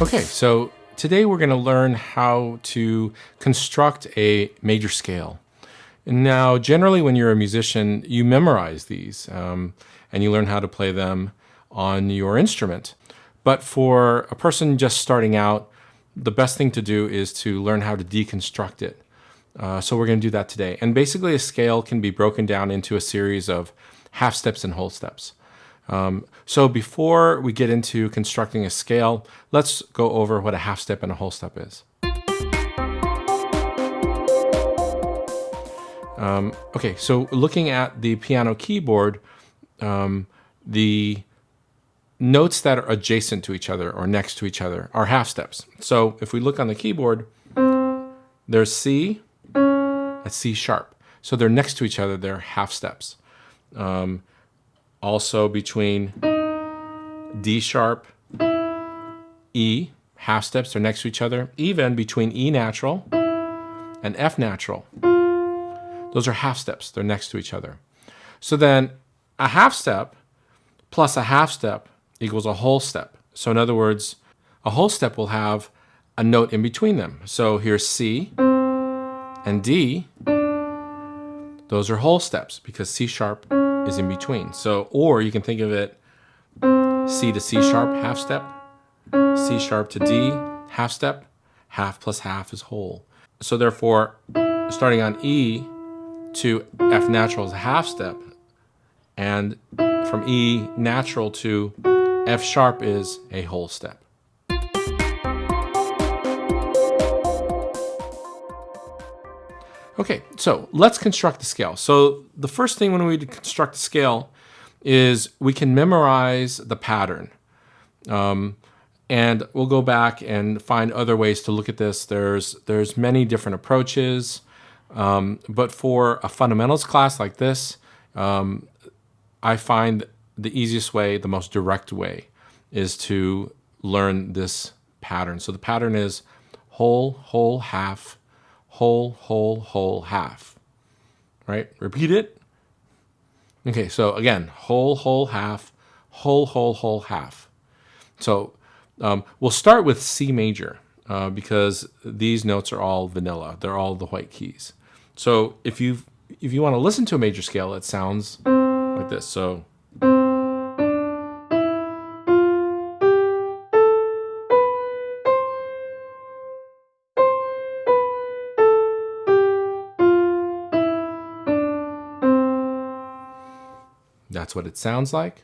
Okay, so today we're going to learn how to construct a major scale. Now, generally, when you're a musician, you memorize these and you learn how to play them on your instrument. But for a person just starting out, the best thing to do is to learn how to deconstruct it. So we're going to do that today. And basically, a scale can be broken down into a series of half steps and whole steps. So before we get into constructing a scale, let's go over what a half step and a whole step is. Okay, so looking at the piano keyboard, the notes that are adjacent to each other or next to each other are half steps. So if we look on the keyboard, there's C, that's C sharp. So they're next to each other, they're half steps. Also between D sharp, E, half steps are next to each other. Even between E natural and F natural, those are half steps, they're next to each other. So then a half step plus a half step equals a whole step. So in other words, a whole step will have a note in between them. So here's C and D. Those are whole steps because C sharp is in between. So, or you can think of it C to C sharp, half step, C sharp to D, half step, half plus half is whole. So therefore, starting on E to F natural is a half step, and from E natural to F sharp is a whole step. Okay, so let's construct the scale. So the first thing when we construct the scale is we can memorize the pattern. And we'll go back and find other ways to look at this. There's many different approaches. But for a fundamentals class like this, I find the easiest way, the most direct way, is to learn this pattern. So the pattern is whole, whole, half, whole, whole, whole, half. Right? Repeat it. Okay, so again, whole, whole, half, whole, whole, whole, half. So we'll start with C major because these notes are all vanilla. They're all the white keys. So if you want to listen to a major scale, it sounds like this. So that's what it sounds like.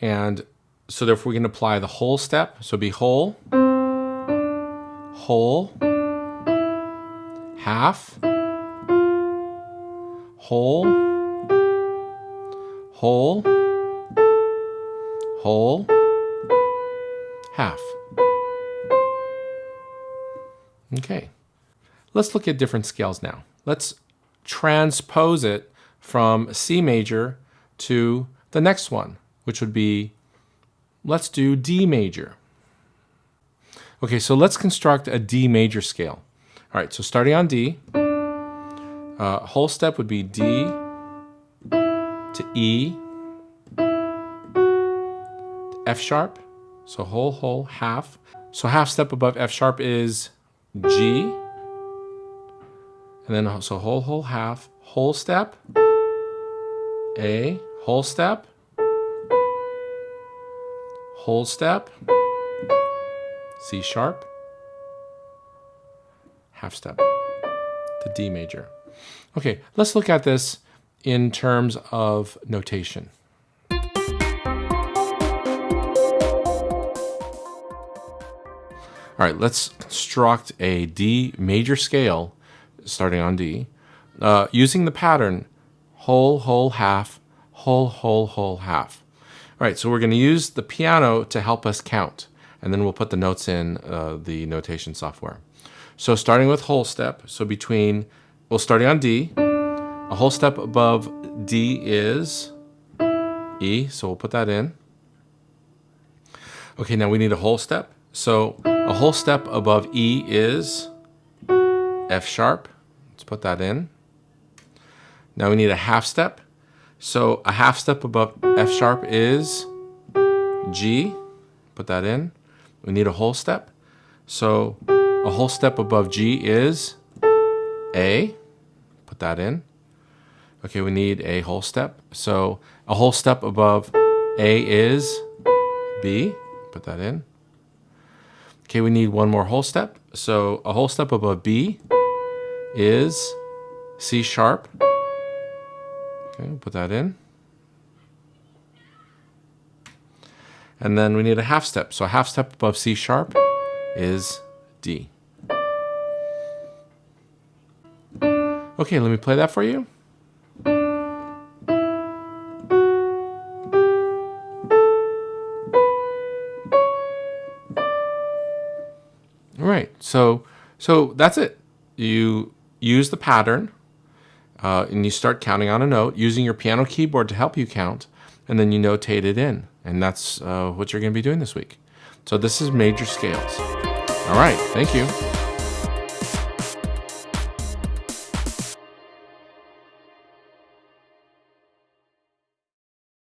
And so therefore we can apply the whole step. So it'd be whole, whole, half, whole, whole, whole, half. Okay. Let's look at different scales now. Let's transpose it from C major to the next one, which would be, let's do D major. Okay, so let's construct a D major scale. All right, so starting on D, whole step would be D to E to F sharp. So whole, whole, half. So half step above F sharp is G. And then so whole, whole, half, whole step, A, whole step, whole step, C sharp, half step to D major. Okay, let's look at this in terms of notation. All right, let's construct a D major scale starting on D using the pattern whole, whole, half, whole, whole, whole, half. All right, so we're going to use the piano to help us count, and then we'll put the notes in the notation software. So starting with whole step, so starting on D, a whole step above D is E, so we'll put that in. Okay, now we need a whole step. So a whole step above E is F sharp. Let's put that in. Now we need a half step. So a half step above F sharp is G. Put that in. We need a whole step. So a whole step above G is A. Put that in. Okay, we need a whole step. So a whole step above A is B. Put that in. Okay, we need one more whole step. So a whole step above B is C sharp. Okay, we'll put that in. And then we need a half step. So a half step above C sharp is D. Okay, let me play that for you. All right, so that's it. You use the pattern and you start counting on a note using your piano keyboard to help you count, and then you notate it in. And that's what you're going to be doing this week. So this is major scales. All right, thank you.